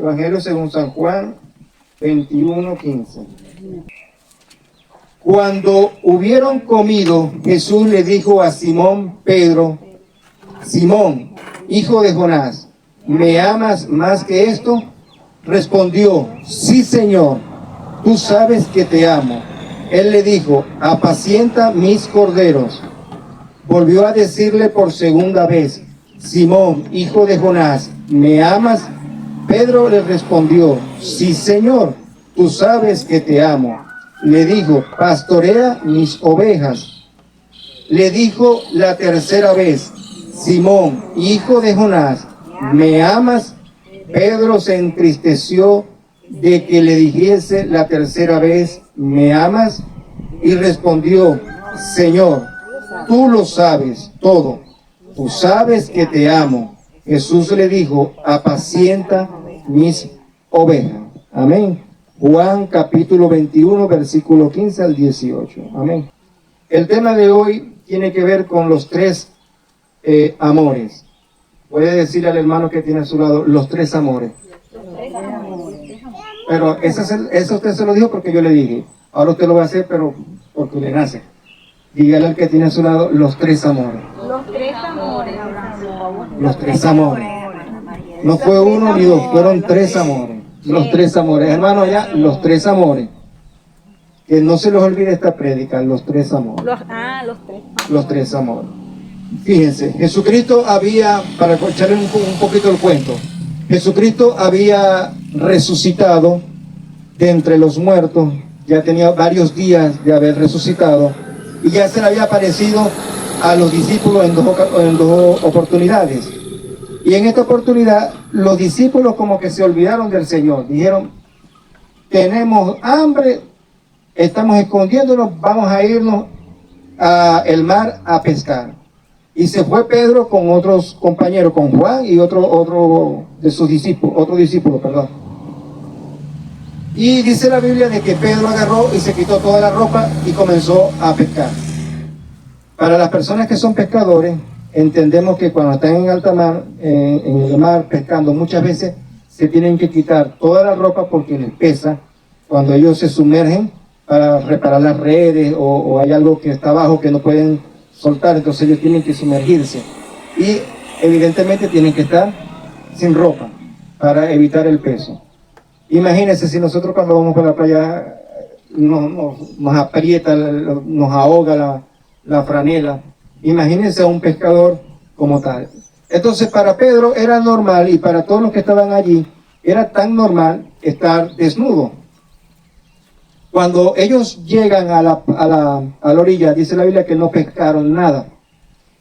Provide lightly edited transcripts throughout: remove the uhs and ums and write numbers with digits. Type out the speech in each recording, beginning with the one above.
Evangelio según San Juan 21:15. Cuando hubieron comido, Jesús le dijo a Simón Pedro: Simón, hijo de Jonás, ¿me amas más que esto? Respondió: sí, Señor, tú sabes que te amo. Él le dijo: apacienta mis corderos. Volvió a decirle por segunda vez: Simón, hijo de Jonás, ¿me amas? Pedro le respondió: sí, Señor, tú sabes que te amo. Le dijo: pastorea mis ovejas. Le dijo la tercera vez: Simón, hijo de Jonás, ¿me amas? Pedro se entristeció de que le dijese la tercera vez: ¿me amas? Y respondió: Señor, tú lo sabes todo, tú sabes que te amo. Jesús le dijo: apacienta mis ovejas. Amén. Juan capítulo 21, versículo 15 al 18. Amén. El tema de hoy tiene que ver con los tres amores. Puede decirle al hermano que tiene a su lado: los tres amores. Pero eso usted se lo dijo porque yo le dije. Ahora usted lo va a hacer, pero porque le nace. Dígale al que tiene a su lado: los tres amores. Los tres amores. Los tres amores. No fue uno ni dos, fueron tres amores. Los tres amores. Hermano, allá, los tres amores. Que no se les olvide esta prédica: los tres amores. Los tres. Los tres amores. Fíjense, Jesucristo había, para echarle un poquito el cuento, Jesucristo había resucitado de entre los muertos, ya tenía varios días de haber resucitado, y ya se le había aparecido a los discípulos en dos oportunidades. Y en esta oportunidad, los discípulos como que se olvidaron del Señor. Dijeron: tenemos hambre, estamos escondiéndonos, vamos a irnos al mar a pescar. Y se fue Pedro con otros compañeros, con Juan y otro de sus discípulos, otro discípulo, perdón. Y dice la Biblia de que Pedro agarró y se quitó toda la ropa y comenzó a pescar. Para las personas que son pescadores, entendemos que cuando están en alta mar, en el mar pescando, muchas veces se tienen que quitar toda la ropa porque les pesa cuando ellos se sumergen para reparar las redes o hay algo que está abajo que no pueden soltar, entonces ellos tienen que sumergirse y evidentemente tienen que estar sin ropa para evitar el peso. Imagínense si nosotros cuando vamos para la playa nos aprieta, nos ahoga la franela. Imagínense a un pescador como tal. Entonces para Pedro era normal, y para todos los que estaban allí era tan normal estar desnudo. Cuando ellos llegan a la orilla, dice la Biblia que no pescaron nada.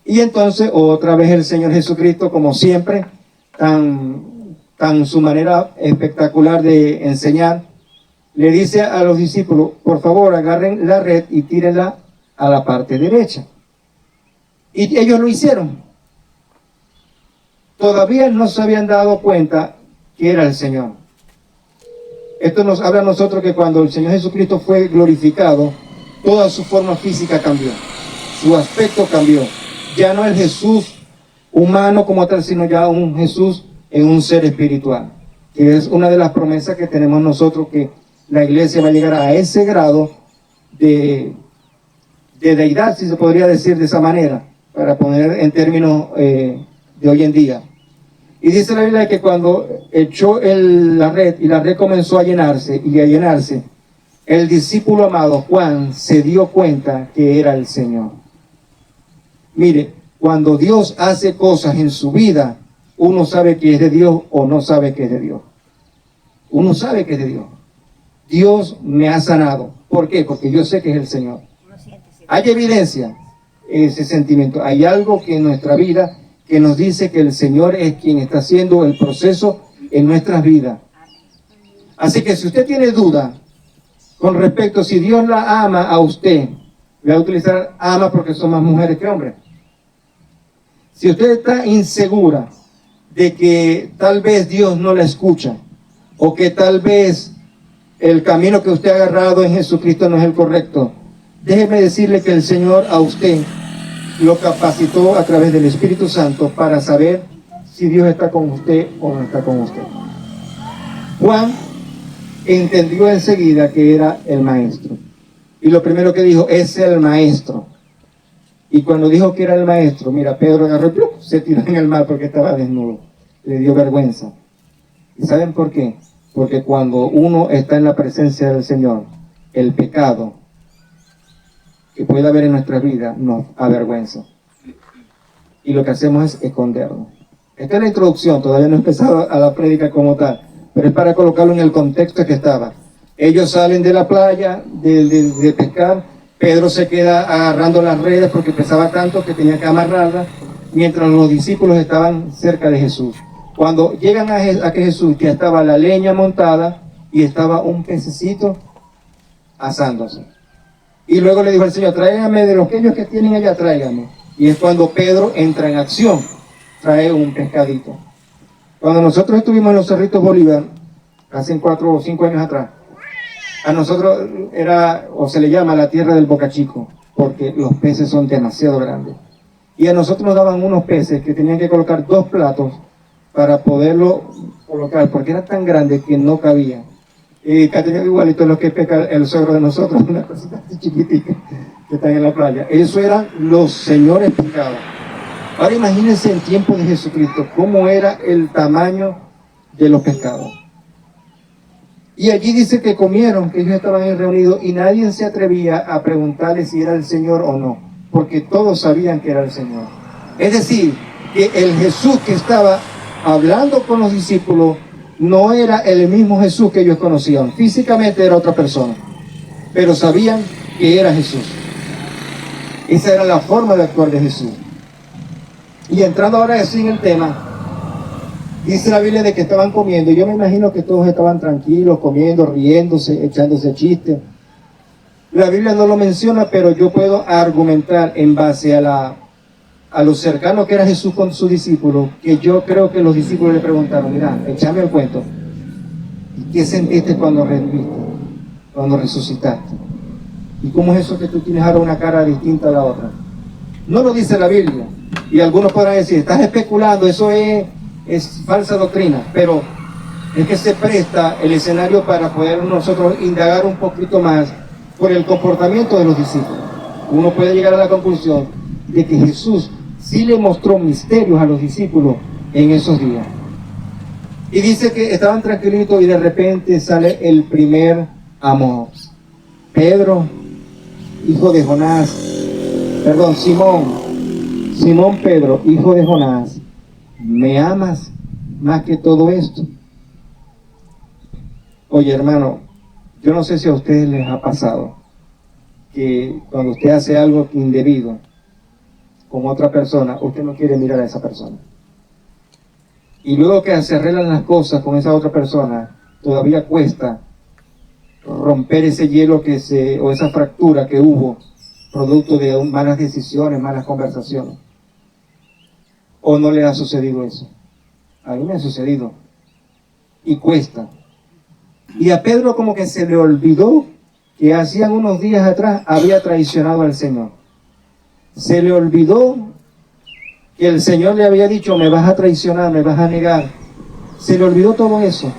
Y entonces otra vez el Señor Jesucristo, como siempre, tan su manera espectacular de enseñar, le dice a los discípulos: por favor, agarren la red y tírenla a la parte derecha. Y ellos lo hicieron. Todavía no se habían dado cuenta que era el Señor. Esto nos habla a nosotros que cuando el Señor Jesucristo fue glorificado, toda su forma física cambió, su aspecto cambió. Ya no el Jesús humano como tal, sino ya un Jesús en un ser espiritual, que es una de las promesas que tenemos nosotros, que la iglesia va a llegar a ese grado de deidad, si se podría decir de esa manera, para poner en términos de hoy en día. Y dice la Biblia que cuando echó la red y la red comenzó a llenarse y a llenarse, el discípulo amado Juan se dio cuenta que era el Señor. Mire, cuando Dios hace cosas en su vida, uno sabe que es de Dios o no sabe que es de Dios. Uno sabe que es de Dios. Dios me ha sanado. ¿Por qué? Porque yo sé que es el Señor. Hay evidencia, ese sentimiento. Hay algo que en nuestra vida que nos dice que el Señor es quien está haciendo el proceso en nuestras vidas. Así que si usted tiene duda con respecto a si Dios la ama a usted, voy a utilizar ama porque son más mujeres que hombres. Si usted está insegura de que tal vez Dios no la escucha, o que tal vez el camino que usted ha agarrado en Jesucristo no es el correcto, déjeme decirle que el Señor a usted lo capacitó a través del Espíritu Santo para saber si Dios está con usted o no está con usted. Juan entendió enseguida que era el maestro. Y lo primero que dijo, es el maestro. Y cuando dijo que era el maestro, mira, Pedro agarró y se tiró en el mar porque estaba desnudo. Le dio vergüenza. ¿Y saben por qué? Porque cuando uno está en la presencia del Señor, el pecado que puede haber en nuestra vida nos avergüenza. Y lo que hacemos es esconderlo. Esta es la introducción, todavía no he empezado a la prédica como tal, pero es para colocarlo en el contexto que estaba. Ellos salen de la playa de pescar, Pedro se queda agarrando las redes porque pesaba tanto que tenía que amarrarlas, mientras los discípulos estaban cerca de Jesús. Cuando llegan a que Jesús, ya estaba la leña montada y estaba un pececito asándose. Y luego le dijo al Señor, tráigame de los que ellos que tienen allá, tráigame. Y es cuando Pedro entra en acción, trae un pescadito. Cuando nosotros estuvimos en los Cerritos Bolívar, hace 4 o 5 años atrás, a nosotros era, o se le llama la tierra del Boca Chico, porque los peces son demasiado grandes. Y a nosotros nos daban unos peces que tenían que colocar 2 platos para poderlo colocar, porque era tan grande que no cabía. Y tenía igualito los que pesca el suegro de nosotros, una cosita así chiquitica que están en la playa. Eso eran los señores pescados. Ahora imagínense en tiempo de Jesucristo, cómo era el tamaño de los pescados. Y allí dice que comieron, que ellos estaban ahí reunidos y nadie se atrevía a preguntarle si era el Señor o no, porque todos sabían que era el Señor. Es decir, que el Jesús que estaba hablando con los discípulos no era el mismo Jesús que ellos conocían. Físicamente era otra persona, pero sabían que era Jesús. Esa era la forma de actuar de Jesús. Y entrando ahora así en el tema, dice la Biblia de que estaban comiendo, y yo me imagino que todos estaban tranquilos, comiendo, riéndose, echándose chistes. La Biblia no lo menciona, pero yo puedo argumentar en base a lo cercano que era Jesús con sus discípulos, que yo creo que los discípulos le preguntaron, mira, échame el cuento, ¿qué sentiste cuando reviviste, cuando resucitaste? ¿Y cómo es eso que tú tienes ahora una cara distinta a la otra? No lo dice la Biblia, y algunos podrán decir, estás especulando, eso es falsa doctrina, pero es que se presta el escenario para poder nosotros indagar un poquito más por el comportamiento de los discípulos. Uno puede llegar a la conclusión de que Jesús sí le mostró misterios a los discípulos en esos días. Y dice que estaban tranquilitos y de repente sale el primer amor. Pedro, hijo de Jonás, Simón Pedro, hijo de Jonás, ¿me amas más que todo esto? Oye, hermano, yo no sé si a ustedes les ha pasado que cuando usted hace algo indebido con otra persona, usted no quiere mirar a esa persona. Y luego que se arreglan las cosas con esa otra persona, todavía cuesta romper ese hielo o esa fractura que hubo, producto de malas decisiones, malas conversaciones. ¿O no le ha sucedido eso? A mí me ha sucedido. Y cuesta. Y a Pedro como que se le olvidó que hacían unos días atrás había traicionado al Señor. Se le olvidó que el Señor le había dicho, me vas a traicionar, me vas a negar. Se le olvidó todo eso.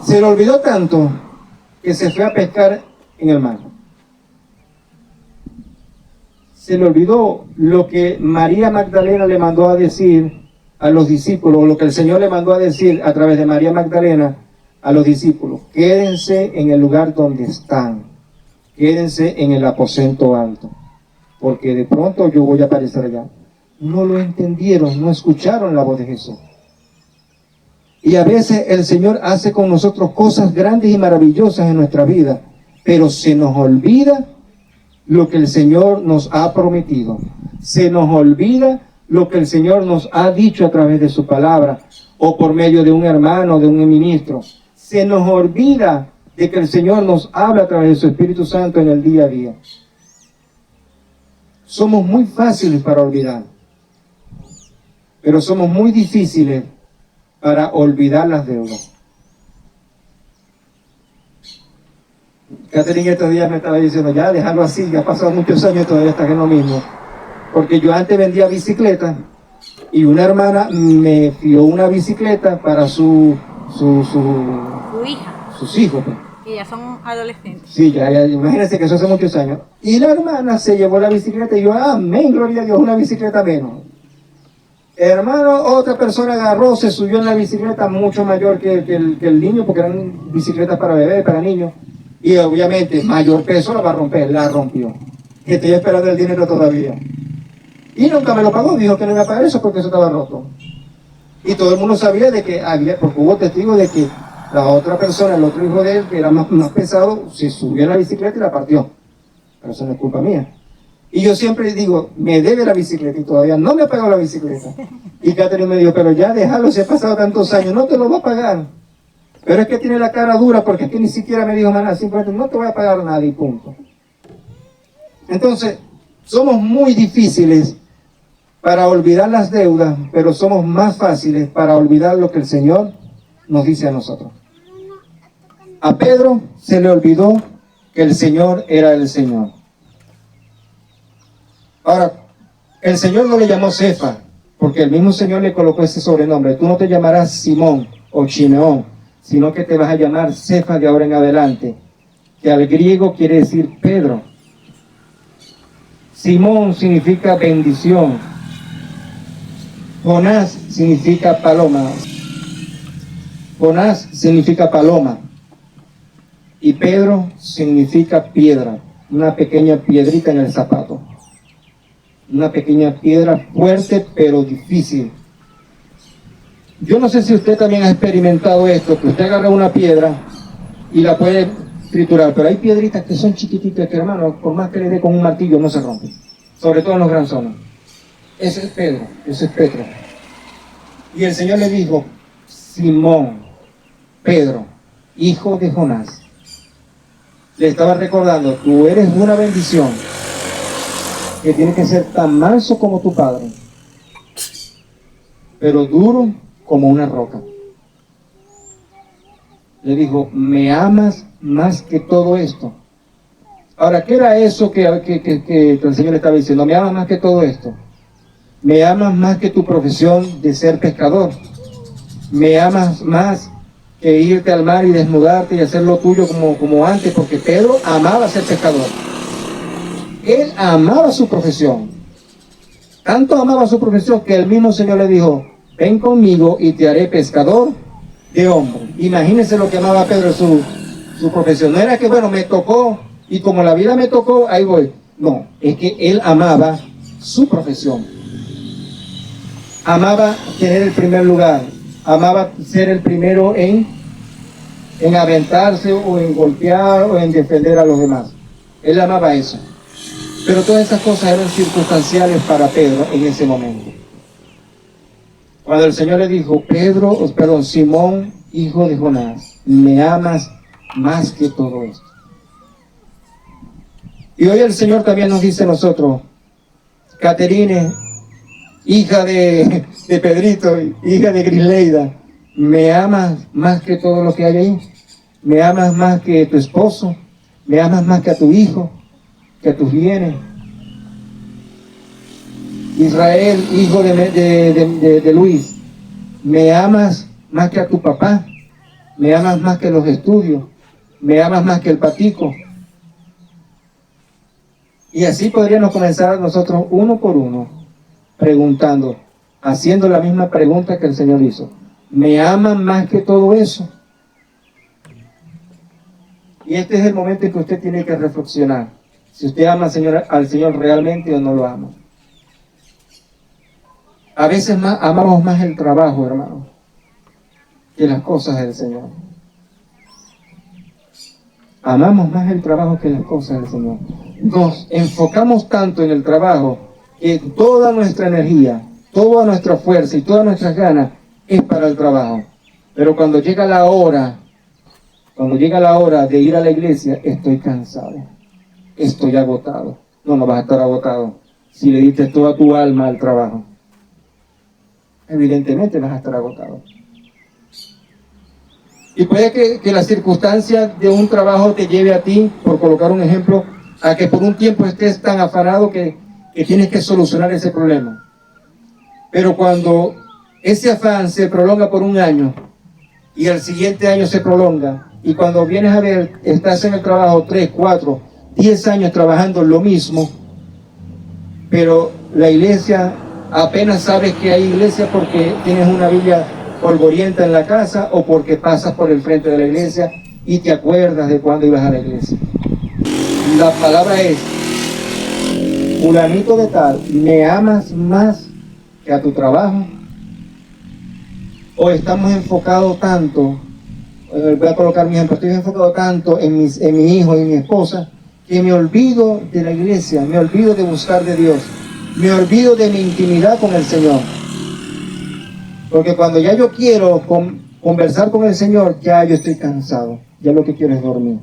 Se le olvidó tanto que se fue a pescar en el mar. Se le olvidó lo que María Magdalena le mandó a decir a los discípulos, o lo que el Señor le mandó a decir a través de María Magdalena a los discípulos. Quédense en el lugar donde están. Quédense en el aposento alto, porque de pronto yo voy a aparecer allá. No lo entendieron, no escucharon la voz de Jesús. Y a veces el Señor hace con nosotros cosas grandes y maravillosas en nuestra vida, pero se nos olvida lo que el Señor nos ha prometido. Se nos olvida lo que el Señor nos ha dicho a través de su palabra, o por medio de un hermano, de un ministro. Se nos olvida de que el Señor nos habla a través de su Espíritu Santo en el día a día. Somos muy fáciles para olvidar, pero somos muy difíciles para olvidar las deudas. Catherine estos días me estaba diciendo, ya déjalo así, ya ha pasado muchos años, todavía está en lo mismo. Porque yo antes vendía bicicletas y una hermana me fió una bicicleta para su su hija, sus hijos, pues. que ya son adolescentes. Sí, imagínense que eso hace muchos años. Y la hermana se llevó la bicicleta y yo, amén, gloria a Dios, una bicicleta menos. Hermano, otra persona agarró, se subió en la bicicleta mucho mayor que el niño, porque eran bicicletas para bebés, para niños. Y obviamente, mayor peso la va a romper, la rompió. Que estoy esperando el dinero todavía. Y nunca me lo pagó, dijo que no iba a pagar eso porque eso estaba roto. Y todo el mundo sabía de que había, porque hubo testigos de que la otra persona, el otro hijo de él, que era más pesado, se subió en la bicicleta y la partió. Pero eso no es culpa mía. Y yo siempre digo, me debe la bicicleta y todavía no me ha pagado la bicicleta. Y Catherine me dijo, pero ya déjalo, si ha pasado tantos años, no te lo va a pagar. Pero es que tiene la cara dura porque es que ni siquiera me dijo nada, simplemente no te voy a pagar nada y punto. Entonces, somos muy difíciles para olvidar las deudas, pero somos más fáciles para olvidar lo que el Señor nos dice a nosotros. A Pedro se le olvidó que el Señor era el Señor. Ahora, el Señor no le llamó Cefa, porque el mismo Señor le colocó ese sobrenombre. Tú no te llamarás Simón o Chimeón, sino que te vas a llamar Cefa de ahora en adelante, que al griego quiere decir Pedro. Simón significa bendición. Jonás significa paloma. Jonás significa paloma. Y Pedro significa piedra, una pequeña piedrita en el zapato. Una pequeña piedra fuerte pero difícil. Yo no sé si usted también ha experimentado esto, que usted agarra una piedra y la puede triturar, pero hay piedritas que son chiquititas que, hermano, por más que le dé con un martillo no se rompen, sobre todo en los granzones. Ese es Pedro, ese es Pedro. Y el Señor le dijo, Simón, Pedro, hijo de Jonás. Le estaba recordando, tú eres una bendición, que tiene que ser tan manso como tu padre, pero duro como una roca. Le dijo, ¿me amas más que todo esto? Ahora, ¿qué era eso que el Señor le estaba diciendo? ¿Me amas más que todo esto? ¿Me amas más que tu profesión de ser pescador? ¿Me amas más que irte al mar y desnudarte y hacer lo tuyo como antes? Porque Pedro amaba ser pescador. Él amaba su profesión. Tanto amaba su profesión que el mismo Señor le dijo, ven conmigo y te haré pescador de hombres. Imagínense lo que amaba Pedro su profesión. No era que, bueno, me tocó y como la vida me tocó, ahí voy. No, es que él amaba su profesión. Amaba tener el primer lugar. Amaba ser el primero en aventarse o en golpear o en defender a los demás. Él amaba eso. Pero todas esas cosas eran circunstanciales para Pedro en ese momento. Cuando el Señor le dijo, Simón, hijo de Jonás, me amas más que todo esto. Y hoy el Señor también nos dice a nosotros, Caterine, hija de Pedrito, hija de Grisleida, ¿me amas más que todo lo que hay ahí? ¿Me amas más que tu esposo? ¿Me amas más que a tu hijo? ¿Que a tus bienes? Israel, hijo de Luis, ¿me amas más que a tu papá? ¿Me amas más que los estudios? ¿Me amas más que el patico? Y así podríamos comenzar nosotros uno por uno, preguntando, haciendo la misma pregunta que el Señor hizo. ¿Me aman más que todo eso? Y este es el momento en que usted tiene que reflexionar. Si usted ama al Señor realmente o no lo ama. A veces amamos más el trabajo, hermano, que las cosas del Señor. Amamos más el trabajo que las cosas del Señor. Nos enfocamos tanto en el trabajo que toda nuestra energía, toda nuestra fuerza y todas nuestras ganas es para el trabajo. Pero cuando llega la hora de ir a la iglesia, estoy cansado, estoy agotado. No vas a estar agotado si le diste toda tu alma al trabajo. Evidentemente vas a estar agotado. Y puede que la circunstancia de un trabajo te lleve a ti, por colocar un ejemplo, a que por un tiempo estés tan afanado que tienes que solucionar ese problema. Pero cuando ese afán se prolonga por un año, y el siguiente año se prolonga, y cuando vienes a ver, estás en el trabajo 3, 4, 10 años trabajando lo mismo, pero la iglesia, apenas sabes que hay iglesia porque tienes una Biblia polvorienta en la casa o porque pasas por el frente de la iglesia y te acuerdas de cuando ibas a la iglesia. La palabra es: fulanito de tal, ¿me amas más que a tu trabajo? ¿O estamos enfocados tanto, voy a colocar mi ejemplo, estoy enfocado tanto en mi hijo y mi esposa, que me olvido de la iglesia, me olvido de buscar de Dios, me olvido de mi intimidad con el Señor? Porque cuando ya yo quiero conversar con el Señor, ya yo estoy cansado, ya lo que quiero es dormir.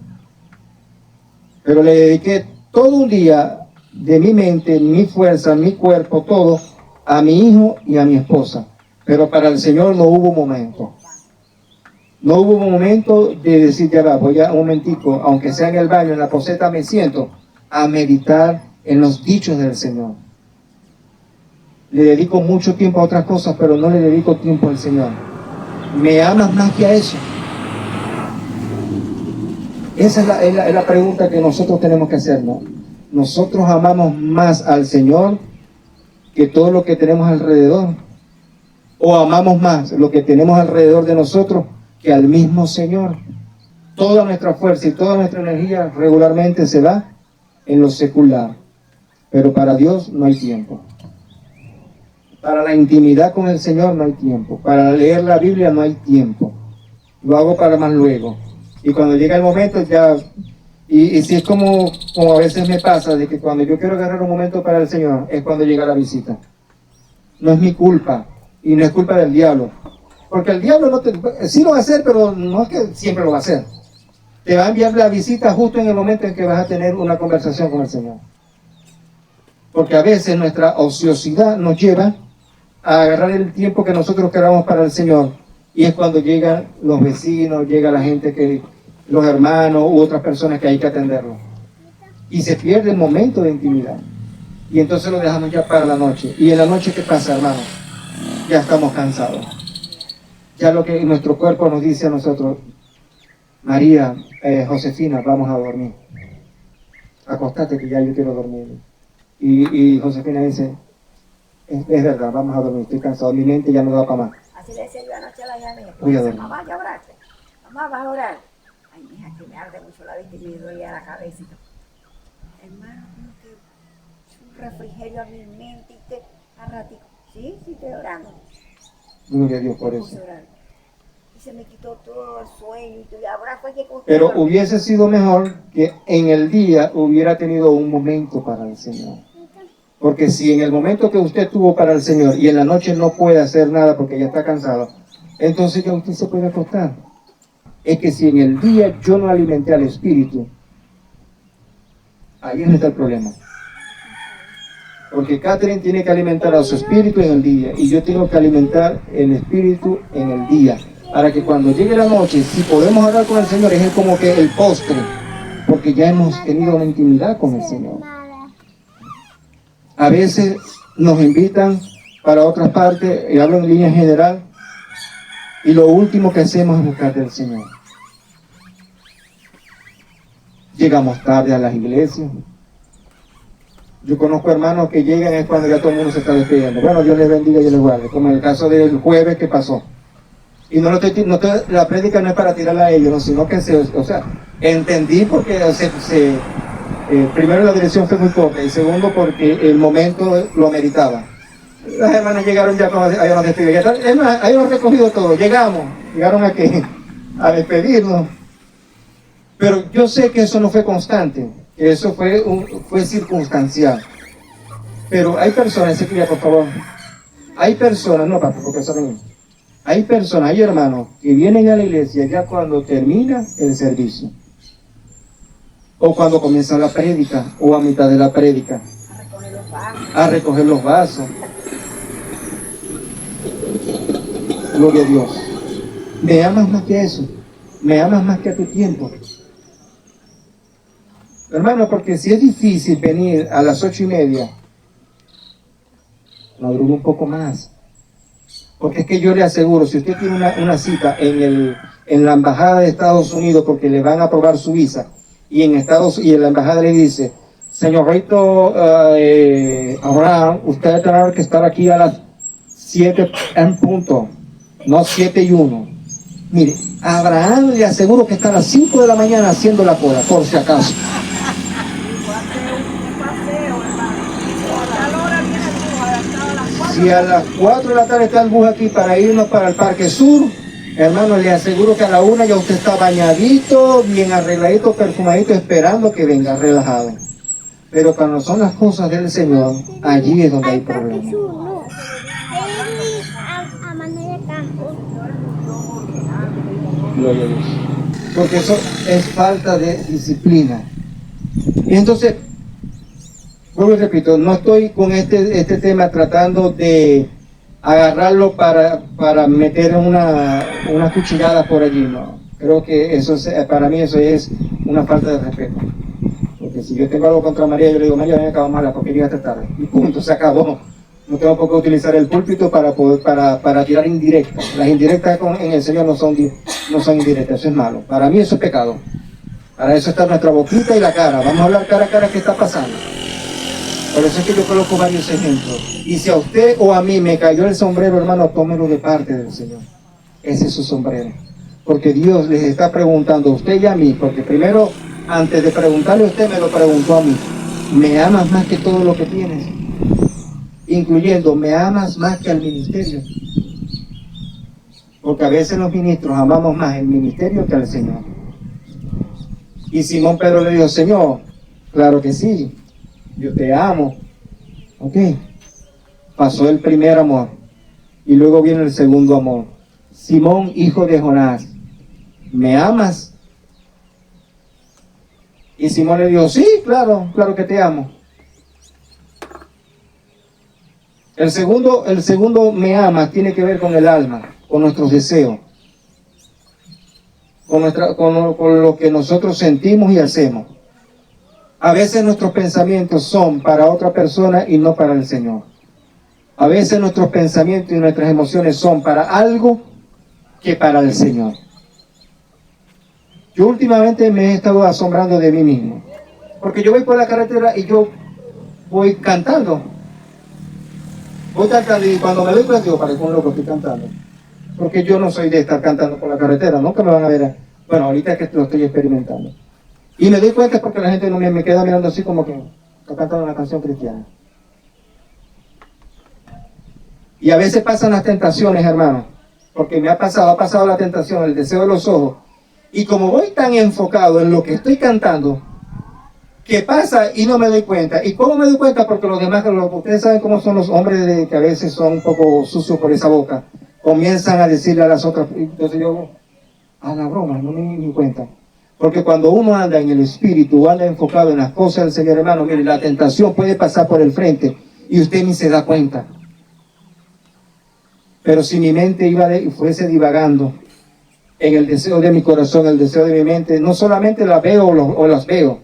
Pero le dediqué todo un día de mi mente, mi fuerza, mi cuerpo, todo, a mi hijo y a mi esposa. Pero para el Señor no hubo momento. No hubo momento de decir, ya va, voy a un momentico, aunque sea en el baño, en la poseta, me siento a meditar en los dichos del Señor. Le dedico mucho tiempo a otras cosas, pero no le dedico tiempo al Señor. ¿Me amas más que a eso? Esa es la pregunta que nosotros tenemos que hacernos. ¿Nosotros amamos más al Señor que todo lo que tenemos alrededor? ¿O amamos más lo que tenemos alrededor de nosotros que al mismo Señor? Toda nuestra fuerza y toda nuestra energía regularmente se va en lo secular, pero para Dios no hay tiempo. Para la intimidad con el Señor no hay tiempo. Para leer la Biblia no hay tiempo. Lo hago para más luego. Y cuando llega el momento ya... Y si es como a veces me pasa, de que cuando yo quiero agarrar un momento para el Señor, es cuando llega la visita. No es mi culpa, y no es culpa del diablo. Porque el diablo sí lo va a hacer, pero no es que siempre lo va a hacer. Te va a enviar la visita justo en el momento en que vas a tener una conversación con el Señor. Porque a veces nuestra ociosidad nos lleva a agarrar el tiempo que nosotros queramos para el Señor. Y es cuando llegan los vecinos, llega la gente, los hermanos u otras personas que hay que atenderlos. Y se pierde el momento de intimidad. Y entonces lo dejamos ya para la noche. ¿Y en la noche qué pasa, hermano? Ya estamos cansados. Ya lo que nuestro cuerpo nos dice a nosotros: María, Josefina, vamos a dormir. Acostate que ya yo quiero dormir. Y Josefina dice: es verdad, vamos a dormir, estoy cansado, mi mente ya no da para más. Así le decía yo anoche a la hija mía: Voy a dormir. mamá, ¿ya oraste? Mamá, ¿vas a orar? Ay, mija, que me arde mucho la vista y me duele a la cabeza. Hermano, como que un refrigerio a mi mente y a ratico. Sí, estoy orando. Gloria a Dios por eso. Y se me quitó todo el sueño y todo, y ahora fue que... Pero hubiese sido mejor que en el día hubiera tenido un momento para el Señor. Porque si en el momento que usted tuvo para el Señor y en la noche no puede hacer nada porque ya está cansado, entonces ya usted se puede acostar. Es que si en el día yo no alimenté al Espíritu, ahí no está el problema. Porque Catherine tiene que alimentar a su espíritu en el día y yo tengo que alimentar el espíritu en el día. Para que cuando llegue la noche, si podemos hablar con el Señor, es como que el postre, porque ya hemos tenido una intimidad con el Señor. A veces nos invitan para otras partes, y hablo en línea general, y lo último que hacemos es buscar del Señor. Llegamos tarde a las iglesias. Yo conozco hermanos que llegan es cuando ya todo el mundo se está despidiendo. Bueno, Dios les bendiga y les guarde, como en el caso del jueves que pasó. Y la prédica no es para tirarla a ellos, ¿no? Sino que entendí porque primero la dirección fue muy poca y segundo porque el momento lo ameritaba. Las hermanas llegaron ya cuando habíamos despedido. Habíamos recogido todo, llegaron a despedirnos. Pero yo sé que eso no fue constante. Eso fue circunstancial. Pero hay personas, Ezequiel, por favor. Hay personas, no, papá, porque eso no. Hay personas, hay hermanos que vienen a la iglesia ya cuando termina el servicio. O cuando comienza la prédica, o a mitad de la prédica. A recoger los vasos. Gloria a Dios. ¿Me amas más que eso? ¿Me amas más que a tu tiempo? Hermano, porque si es difícil venir a las 8:30, madruga un poco más. Porque es que yo le aseguro, si usted tiene una cita en la embajada de Estados Unidos porque le van a aprobar su visa, y en la embajada le dice, señorito Abraham, usted tendrá que estar aquí a las 7 en punto, no 7:01. Mire, Abraham le aseguro que está a las 5 de la mañana haciendo la cola, por si acaso. Si a las 4 de la tarde está el bus aquí para irnos para el Parque Sur, hermano, le aseguro que a la 1 ya usted está bañadito, bien arregladito, perfumadito, esperando que venga, relajado. Pero cuando son las cosas del Señor, allí es donde hay problemas. Gloria a Dios. Porque eso es falta de disciplina. Y entonces, vuelvo y repito, no estoy con este tema tratando de agarrarlo para meter una cuchillada por allí, no. Creo que eso para mí eso es una falta de respeto. Porque si yo tengo algo contra María, yo le digo, María, ven acá, mala, porque llegaste tarde. Y punto, se acabó. No tengo por qué utilizar el púlpito para tirar indirectas. Las indirectas en el Señor no son indirectas, eso es malo. Para mí eso es pecado. Para eso está nuestra boquita y la cara. Vamos a hablar cara a cara qué está pasando. Por eso es que yo coloco varios ejemplos. Y si a usted o a mí me cayó el sombrero, hermano, tómelo de parte del Señor. Ese es su sombrero. Porque Dios les está preguntando a usted y a mí, porque primero, antes de preguntarle a usted, me lo preguntó a mí. ¿Me amas más que todo lo que tienes? Incluyendo, ¿me amas más que al ministerio? Porque a veces los ministros amamos más el ministerio que al Señor. Y Simón Pedro le dijo, Señor, claro que sí, yo te amo. Ok, pasó el primer amor y luego viene el segundo amor. Simón, hijo de Jonás, ¿me amas? Y Simón le dijo, sí, claro que te amo. El segundo me amas tiene que ver con el alma, con nuestros deseos, con lo que nosotros sentimos y hacemos. A veces nuestros pensamientos son para otra persona y no para el Señor. A veces nuestros pensamientos y nuestras emociones son para algo que para el Señor. Yo últimamente me he estado asombrando de mí mismo, porque yo voy por la carretera y yo voy cantando. Voy cantando y cuando me doy cuenta digo, parezco un loco, estoy cantando. Porque yo no soy de estar cantando por la carretera, nunca me van a ver. Bueno, ahorita es que lo estoy experimentando. Y me doy cuenta porque la gente no me queda mirando así como que está cantando una canción cristiana. Y a veces pasan las tentaciones, hermano, porque ha pasado la tentación, el deseo de los ojos. Y como voy tan enfocado en lo que estoy cantando, que pasa y no me doy cuenta. ¿Y cómo me doy cuenta? Porque los demás, ustedes saben cómo son los hombres que a veces son un poco sucios por esa boca. Comienzan a decirle a las otras, entonces yo, a la broma, no me di cuenta. Porque cuando uno anda en el espíritu, anda enfocado en las cosas del Señor, hermano, mire, la tentación puede pasar por el frente y usted ni se da cuenta. Pero si mi mente fuese divagando en el deseo de mi corazón, el deseo de mi mente, no solamente las veo o las veo,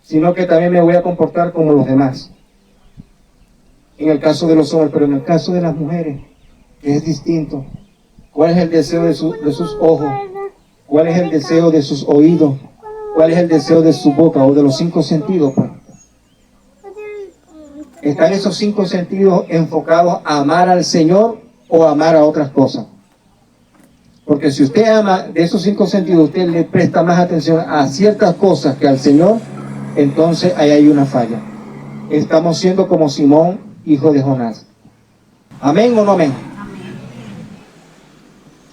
sino que también me voy a comportar como los demás. En el caso de los hombres, pero en el caso de las mujeres, es distinto. ¿Cuál es el deseo de sus ojos? ¿Cuál es el deseo de sus oídos? ¿Cuál es el deseo de su boca o de los 5 sentidos? Pues? ¿Están esos 5 sentidos enfocados a amar al Señor o a amar a otras cosas? Porque si usted ama de esos 5 sentidos, usted le presta más atención a ciertas cosas que al Señor, entonces ahí hay una falla. Estamos siendo como Simón, hijo de Jonás. ¿Amén o no amén?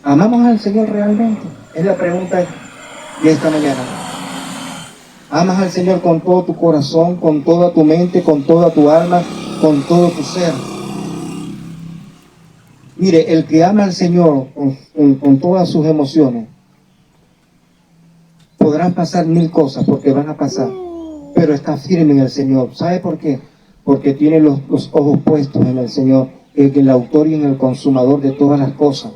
¿Amamos al Señor realmente? Es la pregunta de esta mañana. ¿Amas al Señor con todo tu corazón, con toda tu mente, con toda tu alma, con todo tu ser? Mire, el que ama al Señor con todas sus emociones, podrán pasar 1000 cosas, porque van a pasar, pero está firme en el Señor. ¿Sabe por qué? Porque tiene los ojos puestos en el Señor, el autor y en el consumador de todas las cosas.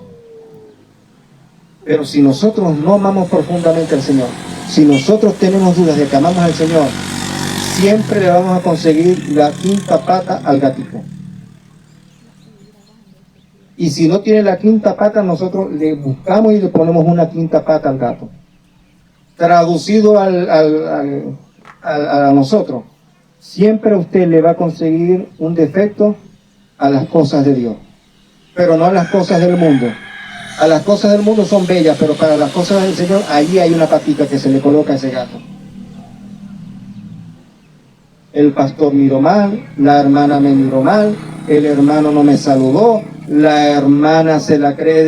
Pero si nosotros no amamos profundamente al Señor, si nosotros tenemos dudas de que amamos al Señor, siempre le vamos a conseguir la quinta pata al gatito. Y si no tiene la quinta pata, nosotros le buscamos y le ponemos una quinta pata al gato. Traducido a nosotros, siempre usted le va a conseguir un defecto a las cosas de Dios, pero no a las cosas del mundo. A las cosas del mundo son bellas, pero para las cosas del Señor, allí hay una patita que se le coloca a ese gato. El pastor miró mal, la hermana me miró mal, el hermano no me saludó, la hermana se la cree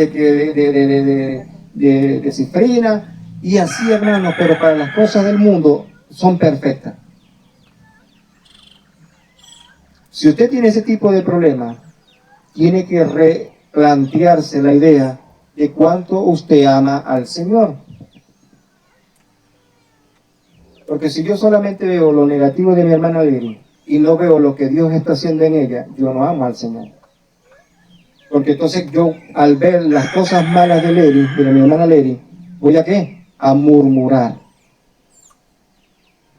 de cifrina, y así, hermano, pero para las cosas del mundo son perfectas. Si usted tiene ese tipo de problema, tiene que replantearse la idea de cuánto usted ama al Señor. Porque si yo solamente veo lo negativo de mi hermana Leri y no veo lo que Dios está haciendo en ella, yo no amo al Señor. Porque entonces yo, al ver las cosas malas de Leri, de mi hermana Leri, ¿voy a qué? A murmurar.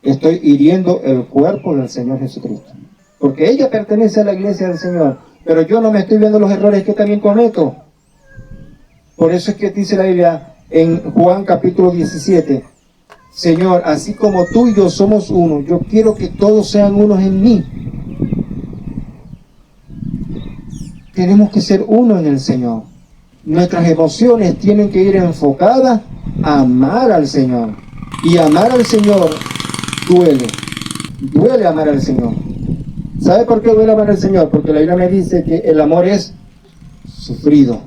Estoy hiriendo el cuerpo del Señor Jesucristo. Porque ella pertenece a la iglesia del Señor, pero yo no me estoy viendo los errores que también cometo. Por eso es que dice la Biblia en Juan capítulo 17, Señor, así como tú y yo somos uno, yo quiero que todos sean unos en mí. Tenemos que ser uno en el Señor. Nuestras emociones tienen que ir enfocadas a amar al Señor. Y amar al Señor duele. Duele amar al Señor. ¿Sabe por qué duele amar al Señor? Porque la Biblia me dice que el amor es sufrido.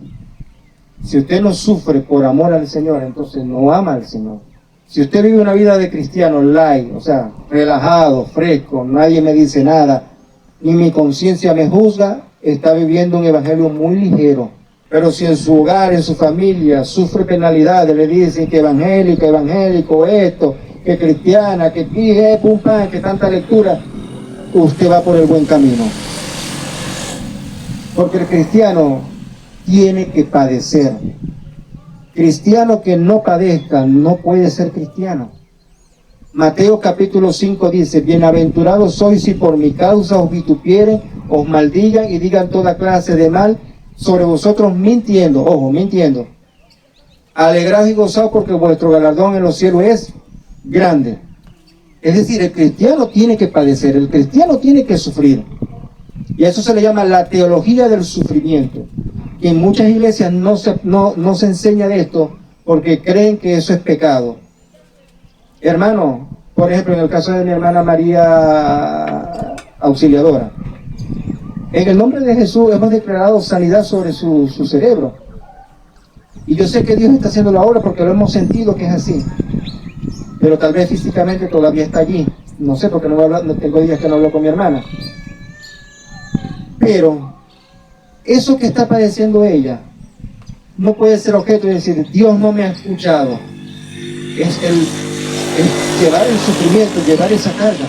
Si usted no sufre por amor al Señor, entonces no ama al Señor. Si usted vive una vida de cristiano light, o sea, relajado, fresco, nadie me dice nada, ni mi conciencia me juzga, está viviendo un evangelio muy ligero. Pero si en su hogar, en su familia, sufre penalidades, le dicen que evangélica, evangélico, esto, que cristiana, que pum, pam, que tanta lectura, usted va por el buen camino. Porque el cristiano tiene que padecer. Cristiano que no padezca no puede ser cristiano. Mateo capítulo 5 dice, bienaventurados sois si por mi causa os vitupieren, os maldigan y digan toda clase de mal sobre vosotros mintiendo, ojo, mintiendo. Alegraos y gozaos porque vuestro galardón en los cielos es grande. Es decir, el cristiano tiene que padecer, el cristiano tiene que sufrir. Y a eso se le llama la teología del sufrimiento. Y en muchas iglesias no se enseña de esto porque creen que eso es pecado. Hermano, por ejemplo, en el caso de mi hermana María Auxiliadora, en el nombre de Jesús hemos declarado sanidad sobre su cerebro. Y yo sé que Dios está haciendo la obra porque lo hemos sentido que es así. Pero tal vez físicamente todavía está allí. No sé, porque no tengo días que no hablo con mi hermana. Pero eso que está padeciendo ella no puede ser objeto de decir, Dios no me ha escuchado. Es llevar el sufrimiento, llevar esa carga.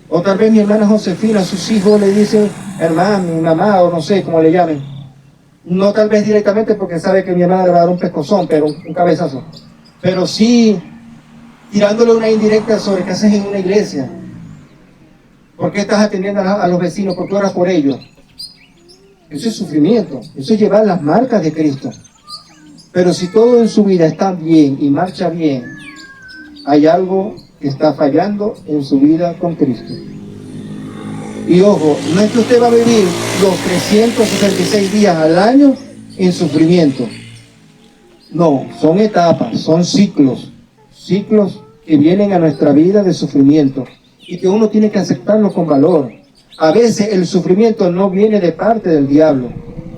O tal vez mi hermana Josefina, a sus hijos le dicen, hermano, mi mamá, o no sé cómo le llamen. No tal vez directamente porque sabe que mi hermana le va a dar un pescozón, pero un cabezazo. Pero sí tirándole una indirecta sobre qué haces en una iglesia. ¿Por qué estás atendiendo a los vecinos? ¿Por qué oras por ellos? Eso es sufrimiento, eso es llevar las marcas de Cristo. Pero si todo en su vida está bien y marcha bien, hay algo que está fallando en su vida con Cristo. Y ojo, no es que usted va a vivir los 366 días al año en sufrimiento. No, son etapas, son ciclos que vienen a nuestra vida de sufrimiento y que uno tiene que aceptarlo con valor. A veces el sufrimiento no viene de parte del diablo,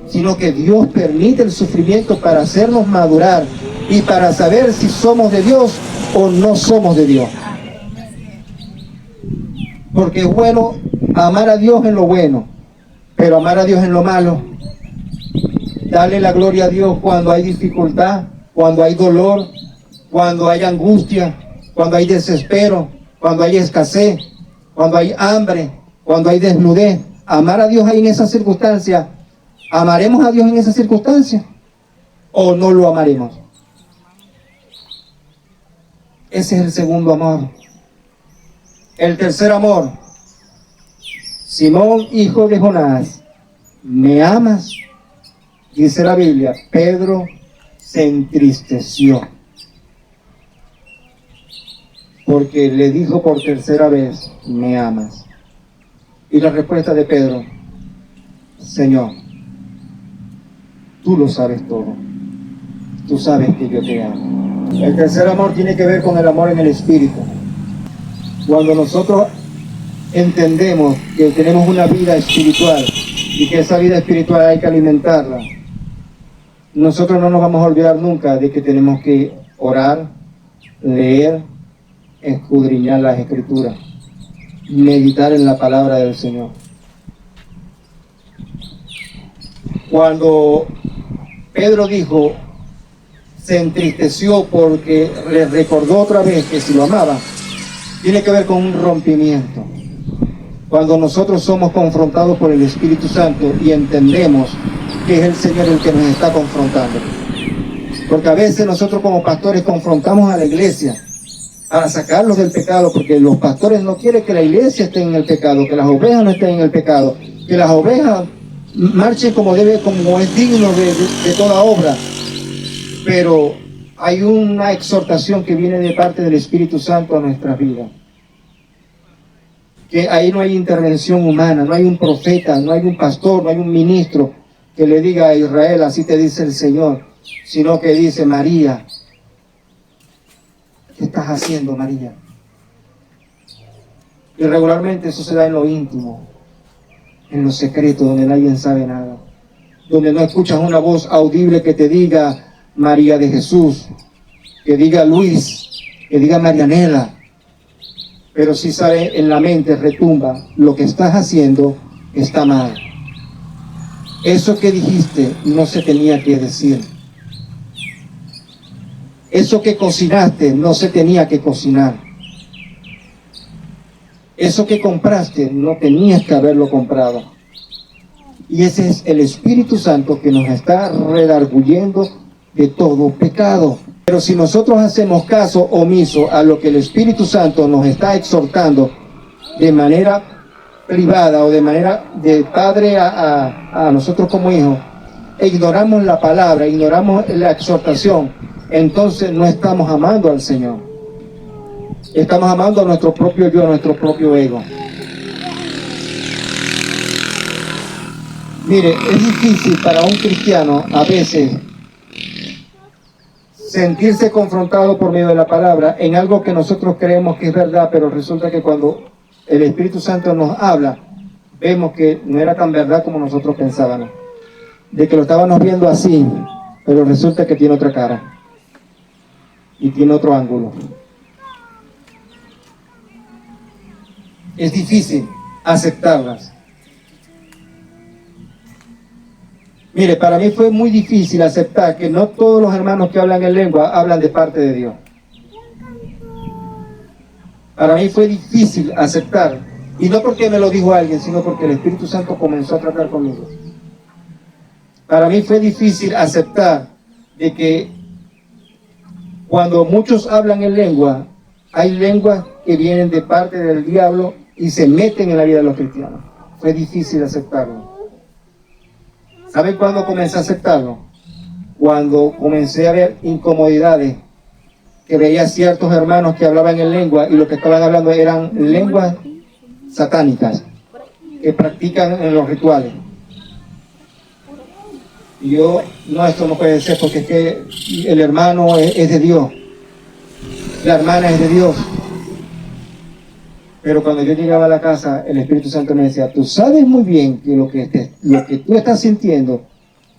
sino que Dios permite el sufrimiento para hacernos madurar y para saber si somos de Dios o no somos de Dios. Porque es bueno amar a Dios en lo bueno, pero amar a Dios en lo malo. Darle la gloria a Dios cuando hay dificultad, cuando hay dolor, cuando hay angustia, cuando hay desespero, cuando hay escasez, cuando hay hambre, cuando hay desnudez. Amar a Dios ahí en esa circunstancia. ¿Amaremos a Dios en esa circunstancia o no lo amaremos? Ese es el segundo amor. El tercer amor. Simón, hijo de Jonás, ¿me amas? Dice la Biblia, Pedro se entristeció. Porque le dijo por tercera vez, ¿me amas? Y la respuesta de Pedro, Señor, tú lo sabes todo. Tú sabes que yo te amo. El tercer amor tiene que ver con el amor en el Espíritu. Cuando nosotros entendemos que tenemos una vida espiritual y que esa vida espiritual hay que alimentarla, nosotros no nos vamos a olvidar nunca de que tenemos que orar, leer, escudriñar las Escrituras, meditar en la palabra del Señor. Cuando Pedro dijo, se entristeció porque le recordó otra vez que si lo amaba, tiene que ver con un rompimiento. Cuando nosotros somos confrontados por el Espíritu Santo y entendemos que es el Señor el que nos está confrontando. Porque a veces nosotros como pastores confrontamos a la iglesia para sacarlos del pecado, porque los pastores no quieren que la iglesia esté en el pecado, que las ovejas no estén en el pecado, que las ovejas marchen como debe, como es digno de toda obra. Pero hay una exhortación que viene de parte del Espíritu Santo a nuestras vidas. Que ahí no hay intervención humana, no hay un profeta, no hay un pastor, no hay un ministro que le diga a Israel, así te dice el Señor, sino que dice, María, ¿qué estás haciendo, María? Y regularmente eso se da en lo íntimo, en lo secreto, donde nadie sabe nada, donde no escuchas una voz audible que te diga María de Jesús, que diga Luis, que diga Marianela, pero sí sabe en la mente, retumba, lo que estás haciendo está mal. Eso que dijiste no se tenía que decir. Eso que cocinaste no se tenía que cocinar. Eso que compraste no tenías que haberlo comprado. Y ese es el Espíritu Santo que nos está redarguyendo de todo pecado. Pero si nosotros hacemos caso omiso a lo que el Espíritu Santo nos está exhortando de manera privada o de manera de padre a nosotros como hijos, e ignoramos la palabra, ignoramos la exhortación, entonces no estamos amando al Señor. Estamos amando a nuestro propio yo, a nuestro propio ego. Mire, es difícil para un cristiano a veces sentirse confrontado por medio de la palabra en algo que nosotros creemos que es verdad, pero resulta que cuando el Espíritu Santo nos habla, vemos que no era tan verdad como nosotros pensábamos. De que lo estábamos viendo así, pero resulta que tiene otra cara. Y tiene otro ángulo. Es difícil aceptarlas. Mire, para mí fue muy difícil aceptar que no todos los hermanos que hablan en lengua hablan de parte de Dios. Para mí fue difícil aceptar, y no porque me lo dijo alguien, sino porque el Espíritu Santo comenzó a tratar conmigo. Para mí fue difícil aceptar de que cuando muchos hablan en lengua, hay lenguas que vienen de parte del diablo y se meten en la vida de los cristianos. Fue difícil aceptarlo. ¿Saben cuándo comencé a aceptarlo? Cuando comencé a ver incomodidades, que veía ciertos hermanos que hablaban en lengua y lo que estaban hablando eran lenguas satánicas que practican en los rituales. Y yo, no, esto no puede ser porque es que el hermano es de Dios, la hermana es de Dios. Pero cuando yo llegaba a la casa, el Espíritu Santo me decía, tú sabes muy bien que lo que tú estás sintiendo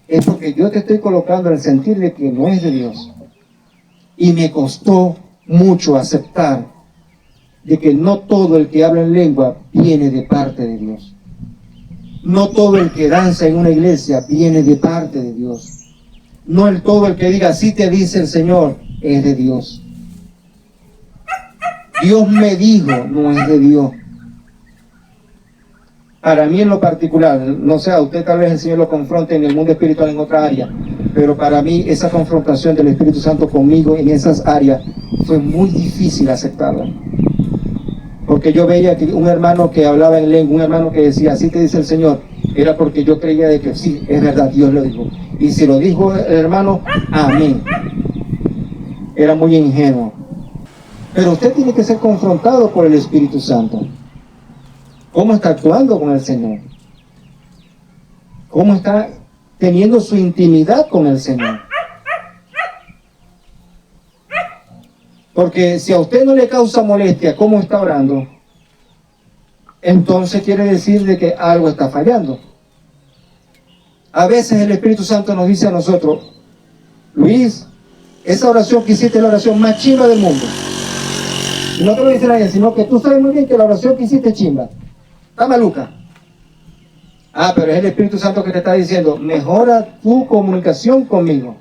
es porque yo te estoy colocando el sentir de que no es de Dios. Y me costó mucho aceptar de que no todo el que habla en lengua viene de parte de Dios. No todo el que danza en una iglesia viene de parte de Dios. No todo el que diga, así te dice el Señor, es de Dios. Dios me dijo, no es de Dios. Para mí en lo particular, no sé, a usted tal vez el Señor lo confronte en el mundo espiritual en otra área, pero para mí esa confrontación del Espíritu Santo conmigo en esas áreas fue muy difícil aceptarla. Porque yo veía que un hermano que hablaba en lengua, un hermano que decía, así te dice el Señor, era porque yo creía de que sí, es verdad, Dios lo dijo. Y si lo dijo el hermano, amén. Era muy ingenuo. Pero usted tiene que ser confrontado por el Espíritu Santo. ¿Cómo está actuando con el Señor? ¿Cómo está teniendo su intimidad con el Señor? Porque si a usted no le causa molestia cómo está orando, entonces quiere decir de que algo está fallando. A veces el Espíritu Santo nos dice a nosotros, Luis, esa oración que hiciste es la oración más chimba del mundo. Y no te lo dice nadie, sino que tú sabes muy bien que la oración que hiciste es chimba. Está maluca. Ah, pero es el Espíritu Santo que te está diciendo, mejora tu comunicación conmigo.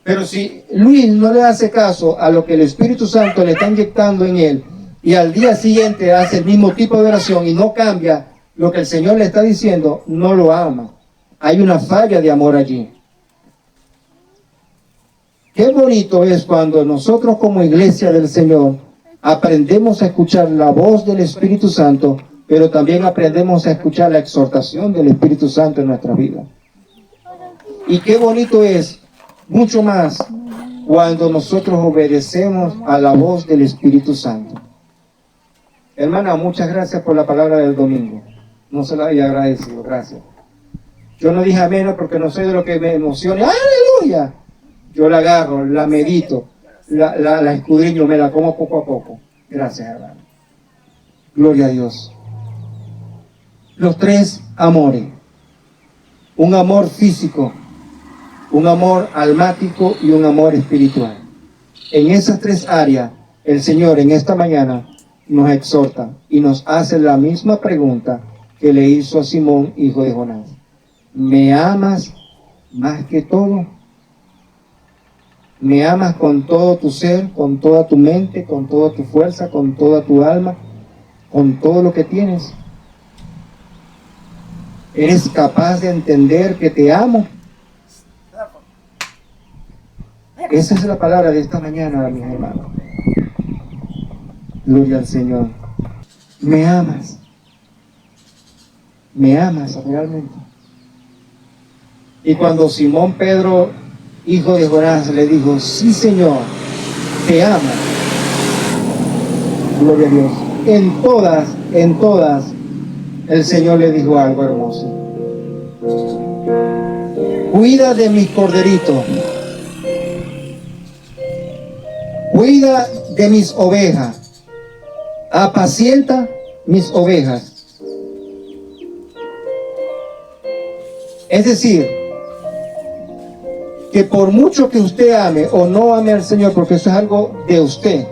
Pero si Luis no le hace caso a lo que el Espíritu Santo le está inyectando en él, y al día siguiente hace el mismo tipo de oración y no cambia lo que el Señor le está diciendo, no lo ama. Hay una falla de amor allí. Qué bonito es cuando nosotros como iglesia del Señor aprendemos a escuchar la voz del Espíritu Santo, pero también aprendemos a escuchar la exhortación del Espíritu Santo en nuestra vida. Y qué bonito es, mucho más, cuando nosotros obedecemos a la voz del Espíritu Santo. Hermana, muchas gracias por la palabra del domingo. No se la había agradecido, gracias. Yo no dije amén porque no soy de lo que me emocione. ¡Aleluya! Yo la agarro, la medito, la escudriño, me la como poco a poco. Gracias, hermano. Gloria a Dios. Los tres amores. Un amor físico, un amor almático y un amor espiritual. En esas tres áreas, el Señor en esta mañana nos exhorta y nos hace la misma pregunta que le hizo a Simón, hijo de Jonás. ¿Me amas más que todo? ¿Me amas con todo tu ser, con toda tu mente, con toda tu fuerza, con toda tu alma, con todo lo que tienes? ¿Eres capaz de entender que te amo? Esa es la palabra de esta mañana, mis hermanos. Gloria al Señor. ¿Me amas? ¿Me amas realmente? Y cuando Simón Pedro, hijo de Jonás, le dijo, sí, Señor, te amo. Gloria a Dios. En todas, el Señor le dijo algo hermoso. Cuida de mis corderitos. Cuida de mis ovejas. Apacienta mis ovejas. Es decir, que por mucho que usted ame o no ame al Señor, porque eso es algo de usted,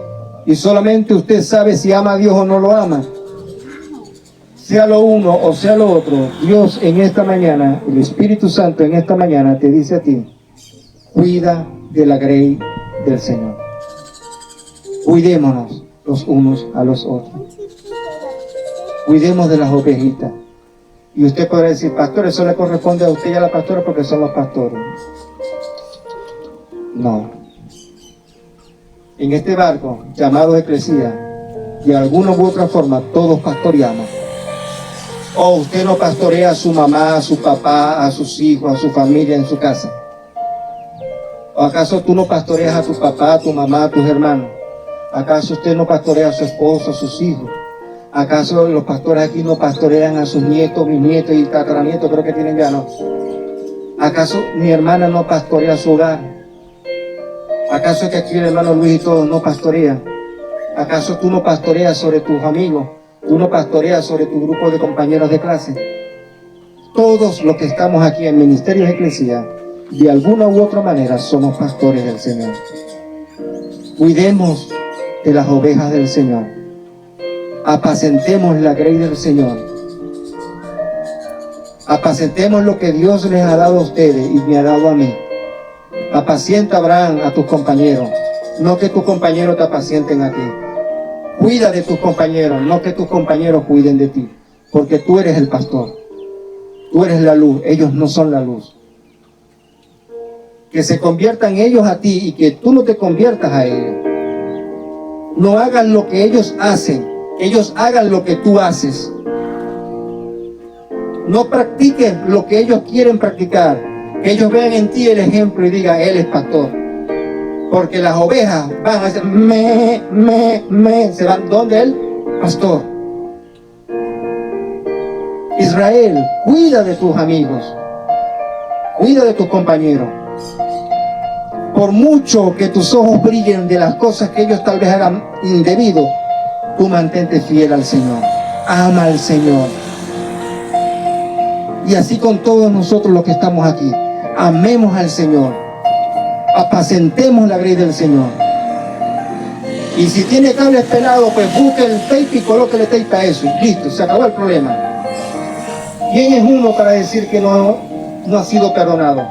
y solamente usted sabe si ama a Dios o no lo ama, sea lo uno o sea lo otro, Dios en esta mañana, el Espíritu Santo en esta mañana te dice a ti, cuida de la grey del Señor. Cuidémonos los unos a los otros. Cuidemos de las ovejitas. Y usted podrá decir, pastor, eso le corresponde a usted y a la pastora porque son los pastores. No. En este barco llamado Eclesía, de alguna u otra forma, todos pastoreamos. O usted no pastorea a su mamá, a su papá, a sus hijos, a su familia en su casa. ¿O acaso tú no pastoreas a tu papá, a tu mamá, a tus hermanos? ¿Acaso usted no pastorea a su esposo, a sus hijos? ¿Acaso los pastores aquí no pastorean a sus nietos, bisnietos y tataranietos? Creo que tienen ya, ¿no? ¿Acaso mi hermana no pastorea su hogar? ¿Acaso que aquí el hermano Luis y todos no pastorean? ¿Acaso tú no pastoreas sobre tus amigos? ¿Tú no pastoreas sobre tu grupo de compañeros de clase? Todos los que estamos aquí en Ministerios Eclesia, de alguna u otra manera somos pastores del Señor. Cuidemos de las ovejas del Señor. Apacentemos la grey del Señor. Apacentemos lo que Dios les ha dado a ustedes y me ha dado a mí. Apacienta, Abraham, a tus compañeros, no que tus compañeros te apacienten a ti. Cuida de tus compañeros, no que tus compañeros cuiden de ti, porque tú eres el pastor. Tú eres la luz, ellos no son la luz. Que se conviertan ellos a ti y que tú no te conviertas a ellos. No hagan lo que ellos hacen, ellos hagan lo que tú haces. No practiques lo que ellos quieren practicar. Que ellos vean en ti el ejemplo y digan, él es pastor. Porque las ovejas van a decir, se van donde el pastor. Israel, cuida de tus amigos. Cuida de tus compañeros. Por mucho que tus ojos brillen de las cosas que ellos tal vez hagan indebido, tú mantente fiel al Señor. Ama al Señor. Y así con todos nosotros los que estamos aquí. Amemos al Señor. Apacentemos la grey del Señor. Y si tiene cables pelados, pues busque el tape y colóquele tape a eso. Y listo, se acabó el problema. ¿Quién es uno para decir que no ha sido perdonado?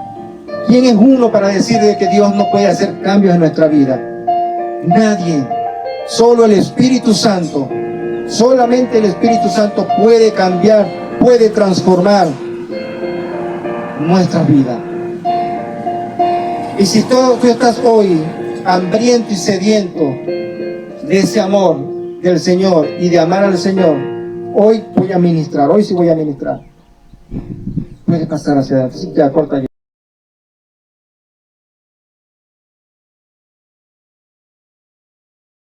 ¿Quién es uno para decir de que Dios no puede hacer cambios en nuestra vida? Nadie. Solo el Espíritu Santo. Solamente el Espíritu Santo puede cambiar, puede transformar nuestra vida. Y si tú estás hoy hambriento y sediento de ese amor del Señor y de amar al Señor, hoy voy a ministrar, hoy sí voy a ministrar. Puedes pasar hacia adelante, sí, ya corta ya.